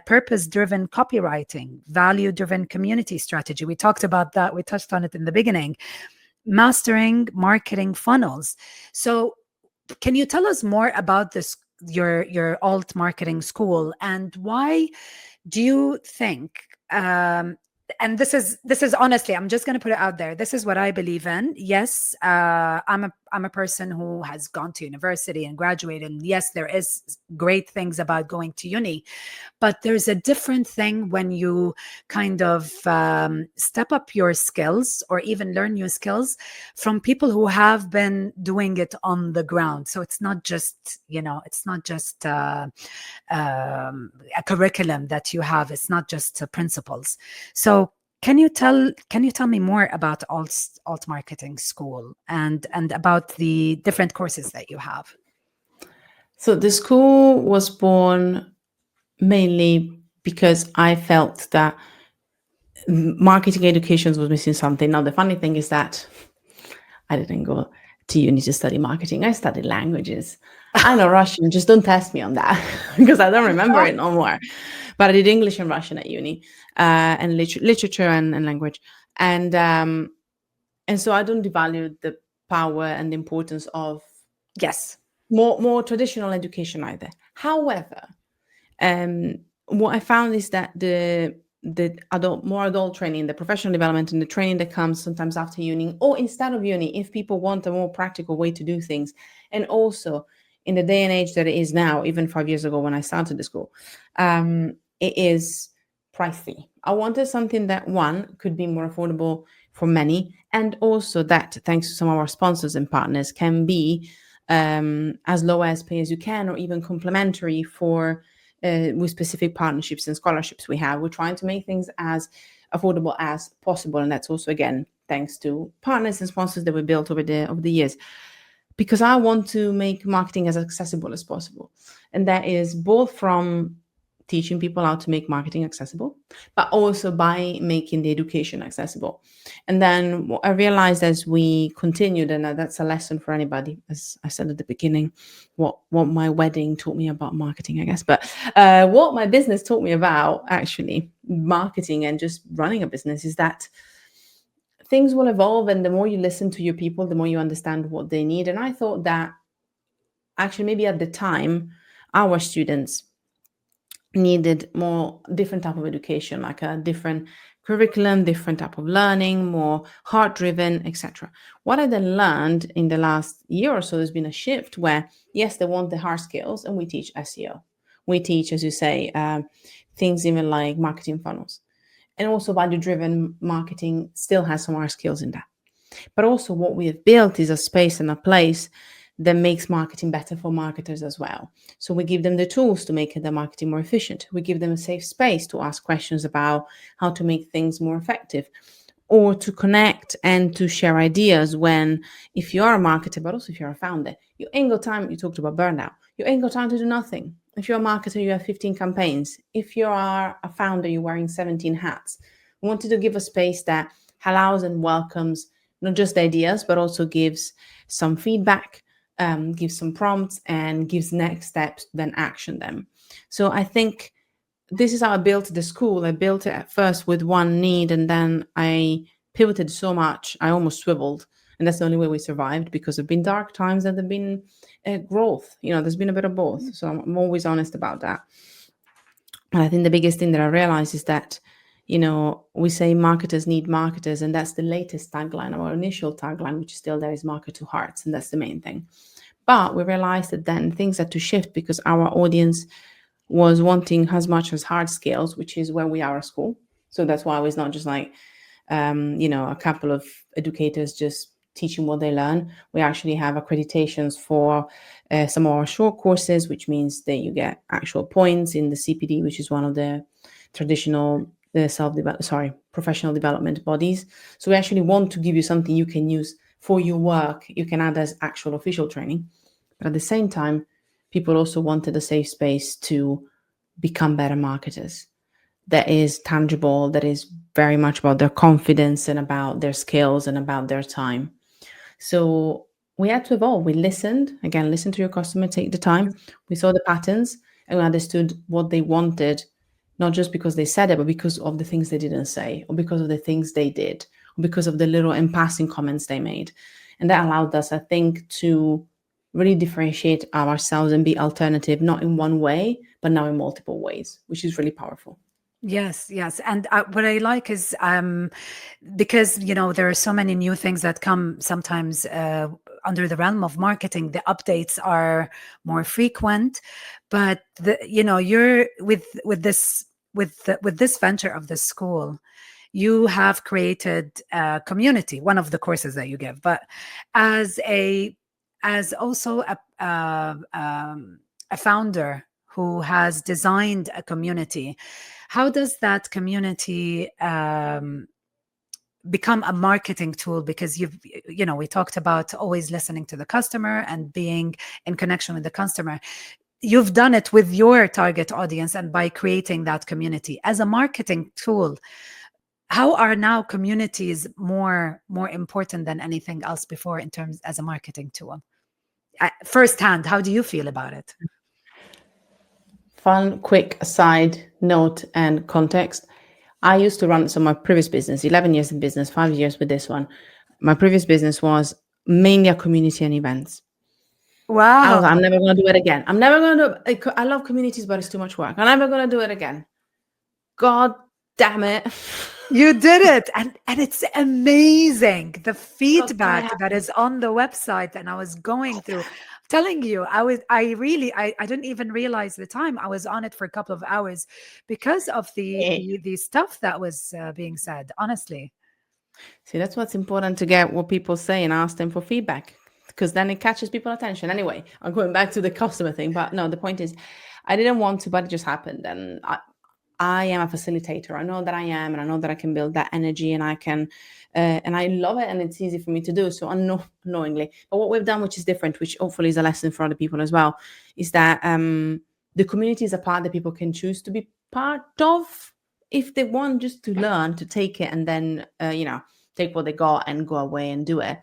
purpose-driven copywriting, value-driven community strategy. We talked about that. We touched on it in the beginning. Mastering marketing funnels. So can you tell us more about this, your alt marketing school, and why do you think, and this is honestly, I'm just going to put it out there, this is what I believe in. Yes, I'm a person who has gone to university and graduated, and yes, there is great things about going to uni, but there's a different thing when you kind of step up your skills or even learn new skills from people who have been doing it on the ground. So it's not just, it's not just a curriculum that you have. It's not just principles. So can you tell me more about alt marketing school and about the different courses that you have? So the school was born mainly because I felt that marketing education was missing something. Now, the funny thing is that I didn't go to uni to study marketing. I studied languages. I know Russian, just don't test me on that because I don't remember it no more. But I did English and Russian at uni, and literature and language. And so I don't devalue the power and the importance of more traditional education either. However, what I found is that the more adult training, the professional development, and the training that comes sometimes after uni or instead of uni, if people want a more practical way to do things, and also in the day and age that it is now, even 5 years ago when I started the school, it is pricey. I wanted something that, one, could be more affordable for many, and also that, thanks to some of our sponsors and partners, can be as low as pay as you can, or even complimentary for with specific partnerships and scholarships we have. We're trying to make things as affordable as possible, and that's also, again, thanks to partners and sponsors that we built over the years. because I want to make marketing as accessible as possible. And that is both from teaching people how to make marketing accessible, but also by making the education accessible. And then what I realized as we continued, and that's a lesson for anybody, as I said at the beginning, what my wedding taught me about marketing, I guess, but what my business taught me about actually marketing and just running a business is that things will evolve, and the more you listen to your people, the more you understand what they need. And I thought that actually maybe at the time our students needed more different type of education, like a different curriculum, different type of learning, more heart driven, etc. What I then learned in the last year or so, there's been a shift where yes, they want the hard skills, and we teach SEO, we teach, as you say, things even like marketing funnels, and also value driven marketing still has some hard skills in that. But also what we have built is a space and a place that makes marketing better for marketers as well. So we give them the tools to make their marketing more efficient. We give them a safe space to ask questions about how to make things more effective, or to connect and to share ideas when, if you are a marketer, but also if you're a founder, you ain't got time. You talked about burnout. You ain't got time to do nothing. If you're a marketer, you have 15 campaigns. If you are a founder, you're wearing 17 hats. We wanted to give a space that allows and welcomes not just ideas, but also gives some feedback, gives some prompts, and gives next steps, then action them. So I think this is how I built the school. I built it at first with one need, and then I pivoted so much, I almost swiveled. And that's the only way we survived, because there have been dark times and there have been growth. There's been a bit of both. So I'm always honest about that. And I think the biggest thing that I realized is that, we say marketers need marketers, and that's the latest tagline, our initial tagline, which is still there, is market to hearts. And that's the main thing. But we realized that then things had to shift, because our audience was wanting as much as hard skills, which is where we are at school. So that's why it's not just like, a couple of educators just teaching what they learn. We actually have accreditations for some of our short courses, which means that you get actual points in the CPD, which is one of the traditional professional development bodies. So we actually want to give you something you can use for your work. You can add as actual official training. But at the same time, people also wanted a safe space to become better marketers that is tangible, that is very much about their confidence and about their skills and about their time. So we had to evolve. We listened to your customer, take the time. We saw the patterns, and we understood what they wanted, not just because they said it, but because of the things they didn't say, or because of the things they did, or because of the little in passing comments they made. And that allowed us, I think, to really differentiate ourselves and be alternative, not in one way, but now in multiple ways, which is really powerful. Yes, yes. And what I like is because, there are so many new things that come sometimes under the realm of marketing, the updates are more frequent. But, you're with this venture of the school, you have created a community, one of the courses that you give, but as also a founder who has designed a community. How does that community become a marketing tool? Because we talked about always listening to the customer and being in connection with the customer. You've done it with your target audience and by creating that community as a marketing tool. How are now communities more important than anything else before in terms as a marketing tool? Firsthand, how do you feel about it? Fun, quick side note and context. I used to run my previous business, 11 years in business, 5 years with this one. My previous business was mainly a community and events. Wow. I'm never going to do it again. I'm never going to, I love communities, but it's too much work. I'm never going to do it again. God damn it. You did it. And it's amazing. The feedback that is on the website, and I was going through, telling you, I didn't even realize the time. I was on it for a couple of hours because of the stuff that was being said, honestly. See, that's what's important, to get what people say and ask them for feedback, because then it catches people's attention. Anyway, I'm going back to the customer thing, but no, the point is, I didn't want to, but it just happened. And I am a facilitator. I know that I am, and I know that I can build that energy, and I can, and I love it, and it's easy for me to do so unknowingly. But what we've done, which is different, which hopefully is a lesson for other people as well, is that the community is a part that people can choose to be part of if they want, just to learn, to take it, and then take what they got and go away and do it.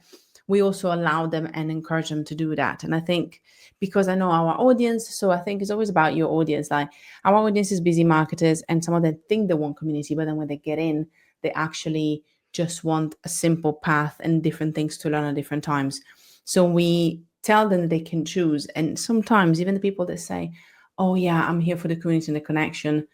We also allow them and encourage them to do that. And I think, because I know our audience, so I think it's always about your audience. Like, our audience is busy marketers, and some of them think they want community, but then when they get in, they actually just want a simple path and different things to learn at different times. So we tell them that they can choose. And sometimes even the people that say, oh yeah, I'm here for the community and the connection,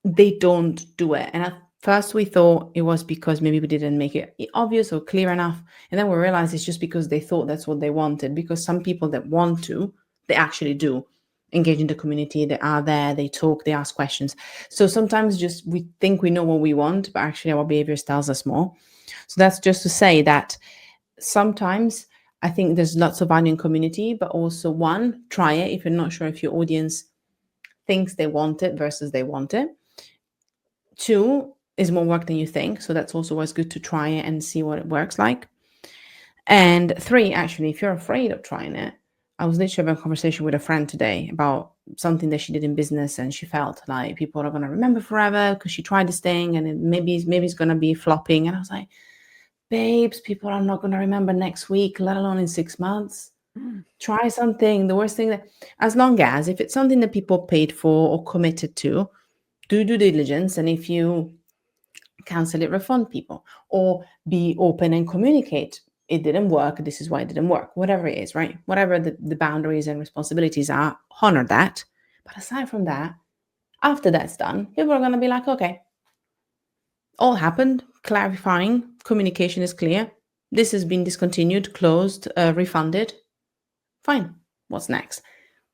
they don't do it. And at first we thought it was because maybe we didn't make it obvious or clear enough. And then we realized it's just because they thought that's what they wanted. Because some people that want to, they actually do engage in the community. They are there, they talk, they ask questions. So sometimes just we think we know what we want, but actually our behaviors tells us more. So that's just to say that sometimes I think there's lots of value in community, but also, one, try it if you're not sure if your audience thinks they want it versus they want it. Two, is more work than you think. So that's also always good to try it and see what it works like. And three, actually, if you're afraid of trying it, I was literally having a conversation with a friend today about something that she did in business, and she felt like people are going to remember forever because she tried this thing, and maybe it's going to be flopping. And I was like, babes, people are not going to remember next week, let alone in 6 months. Try something. The worst thing, that as long as if it's something that people paid for or committed to, do due diligence. And if you cancel it, refund people, or be open and communicate. It didn't work. This is why it didn't work. Whatever it is, right? Whatever the boundaries and responsibilities are, honor that. But aside from that, after that's done, people are going to be like, okay, all happened, clarifying, communication is clear. This has been discontinued, closed, refunded. Fine. What's next?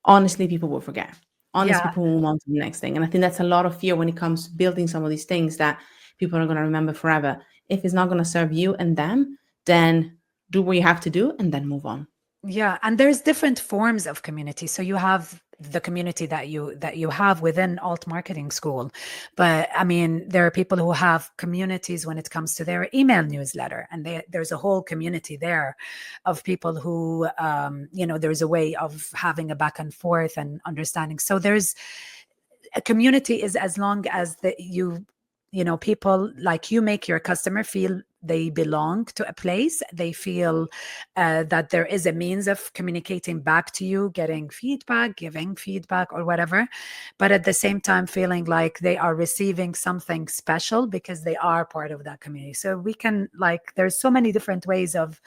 Honestly, people will forget. Honestly, Yeah. people will move on to the next thing. And I think that's a lot of fear when it comes to building some of these things that people are going to remember forever. If it's not going to serve you and them, then do what you have to do and then move on. Yeah, and there's different forms of community. So you have the community that you have within alt marketing school, but I mean, there are people who have communities when it comes to their email newsletter, and there's a whole community there of people who there's a way of having a back and forth and understanding. So there's a community is as long as people like you make your customer feel they belong to a place. They feel that there is a means of communicating back to you, getting feedback, giving feedback or whatever, but at the same time feeling like they are receiving something special because they are part of that community. So we can, there's so many different ways of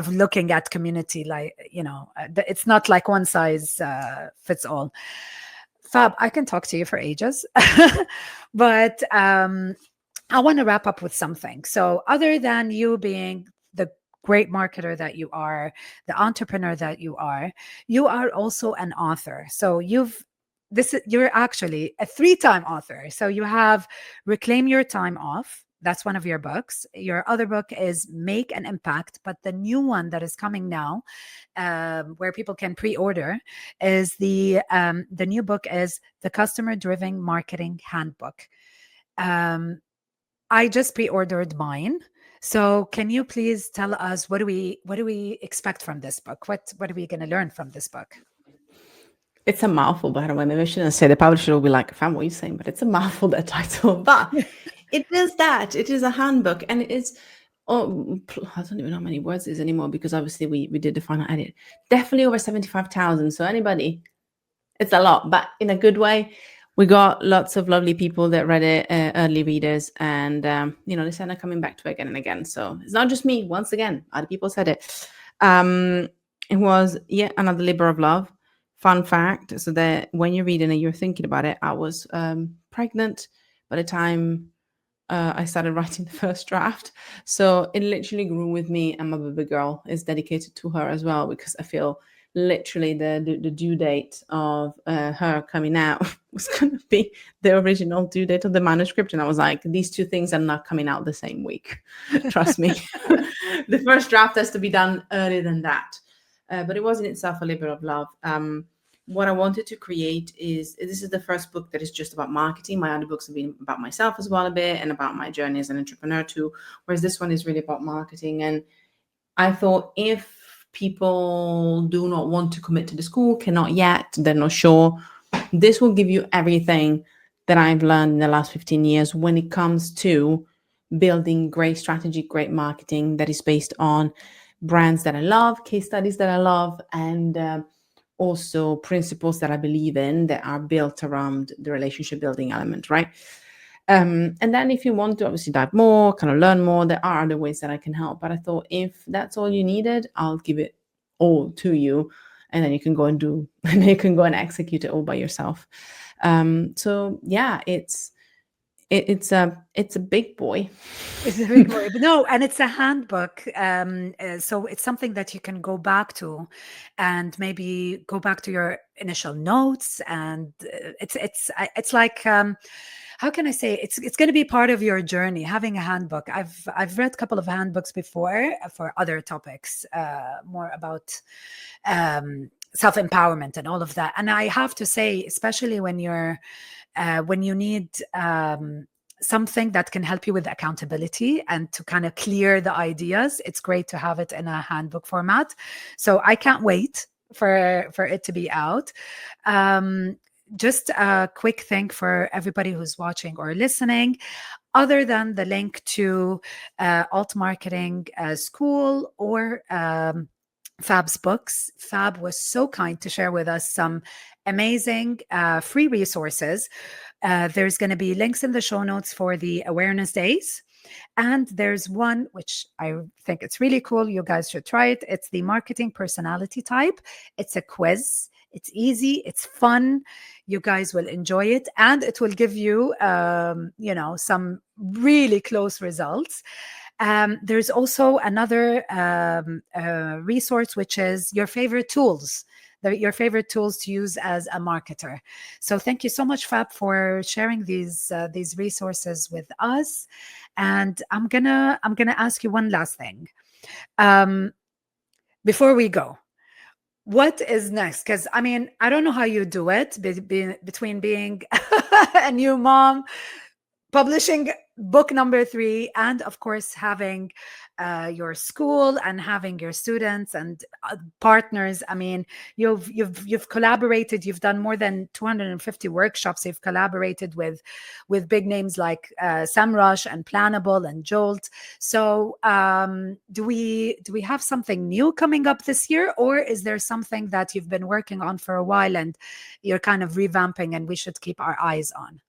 looking at community. It's not like one size fits all. Fab, I can talk to you for ages, but I want to wrap up with something. So other than you being the great marketer that you are, the entrepreneur that you are also an author. So you're actually a 3-time author. So you have Reclaim Your Time Off. That's one of your books. Your other book is Make an Impact, but the new one that is coming now, where people can pre-order, is the new book is The Customer Driven Marketing Handbook. I just pre-ordered mine. So can you please tell us what do we expect from this book? What are we going to learn from this book? It's a mouthful, by the way. Maybe I shouldn't say. The publisher will be like, "Fam, what are you saying?" But it's a mouthful, that title. But it is that. It is a handbook, and it's I don't even know how many words it is anymore, because obviously we did the final edit. Definitely over 75,000. So anybody, it's a lot, but in a good way. We got lots of lovely people that read it, early readers, and they said they're coming back to it again and again. So it's not just me. Once again, other people said it. It was yet another labor of love. Fun fact: so that when you're reading it, you're thinking about it. I was pregnant by the time I started writing the first draft, so it literally grew with me. And my baby girl is dedicated to her as well, because I feel literally the due date of her coming out was going to be the original due date of the manuscript, and I was like, these two things are not coming out the same week. Trust me. The first draft has to be done earlier than that. But it was in itself a labor of love. what I wanted to create is, this is the first book that is just about marketing. My other books have been about myself as well a bit, and about my journey as an entrepreneur too, whereas this one is really about marketing. And I thought, if people do not want to commit to the school, cannot yet, they're not sure, this will give you everything that I've learned in the last 15 years when it comes to building great strategy, great marketing that is based on brands that I love, case studies that I love, and also principles that I believe in that are built around the relationship building element, right? And then if you want to obviously dive more, kind of learn more, there are other ways that I can help. But I thought, if that's all you needed, I'll give it all to you, and then you can go and do, and then you can go and execute it all by yourself. So yeah, it's a big boy. It's a big boy. But no, and it's a handbook. So it's something that you can go back to, and maybe go back to your initial notes. And it's like, how can I say, it's going to be part of your journey having a handbook. I've read a couple of handbooks before for other topics, more about self-empowerment and all of that. And I have to say, especially when you need something that can help you with accountability and to kind of clear the ideas, it's great to have it in a handbook format. So I can't wait for it to be out. Just a quick thing for everybody who's watching or listening. Other than the link to Alt Marketing School or Fab's books, Fab was so kind to share with us some amazing free resources. There's going to be links in the show notes for the awareness days. And there's one which I think it's really cool. You guys should try it. It's the marketing personality type. It's a quiz. It's easy. It's fun. You guys will enjoy it. And it will give you, some really close results. There's also another resource, which is your favorite tools. Your favorite tools to use as a marketer. So thank you so much, Fab, for sharing these resources with us. And I'm gonna ask you one last thing before we go. What is next? Because I mean, I don't know how you do it between being a new mom, publishing book number 3, and of course having your school and having your students and partners. I mean, you've collaborated. You've done more than 250 workshops. You've collaborated with big names like SEMrush and Planable and Jolt. So do we have something new coming up this year, or is there something that you've been working on for a while and you're kind of revamping and we should keep our eyes on?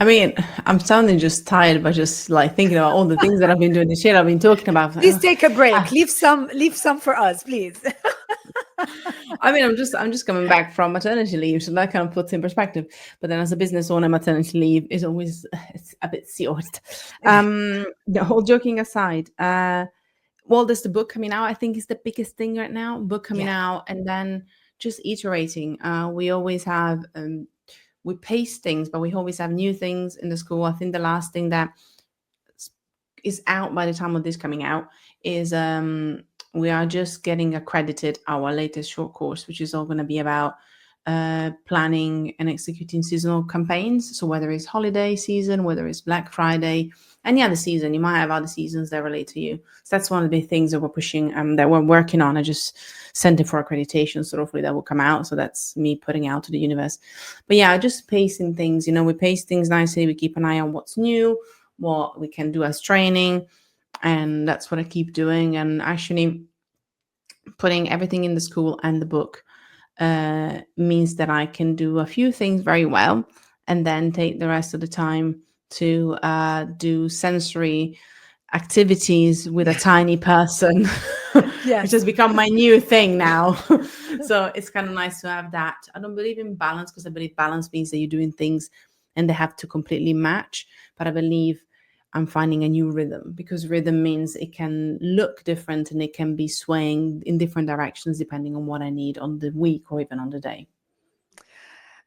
I mean, I'm sounding just tired by just like thinking about all the things that I've been doing this year. I've been talking about. Please take a break. Leave some for us, please. I mean, I'm just coming back from maternity leave, so that kind of puts in perspective. But then, as a business owner, maternity leave is always, it's a bit serious. The whole joking aside, well, there's the book coming out. I think is the biggest thing right now. Book coming out, and then just iterating. We always have. We pace things, but we always have new things in the school. I think the last thing that is out by the time of this coming out is we are just getting accredited our latest short course, which is all going to be about planning and executing seasonal campaigns. So whether it's holiday season, whether it's Black Friday, any other season, you might have other seasons that relate to you. So that's one of the big things that we're pushing, that we're working on. I just sent it for accreditation, so hopefully that will come out. So that's me putting out to the universe. But yeah, just pacing things. We pace things nicely. We keep an eye on what's new, what we can do as training, and that's what I keep doing. And actually, putting everything in the school and the book means that I can do a few things very well, and then take the rest of the time to do sensory activities with a tiny person, which has become my new thing now. So it's kind of nice to have that. I don't believe in balance, because I believe balance means that you're doing things and they have to completely match. But I believe I'm finding a new rhythm, because rhythm means it can look different and it can be swaying in different directions depending on what I need on the week or even on the day.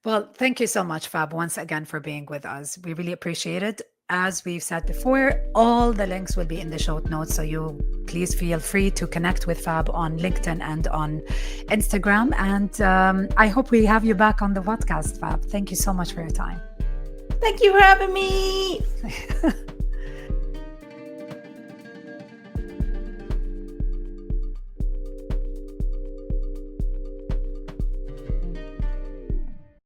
Well, thank you so much, Fab, once again for being with us. We really appreciate it. As we've said before, all the links will be in the show notes, so you please feel free to connect with Fab on LinkedIn and on Instagram. And I hope we have you back on the podcast, Fab. Thank you so much for your time. Thank you for having me.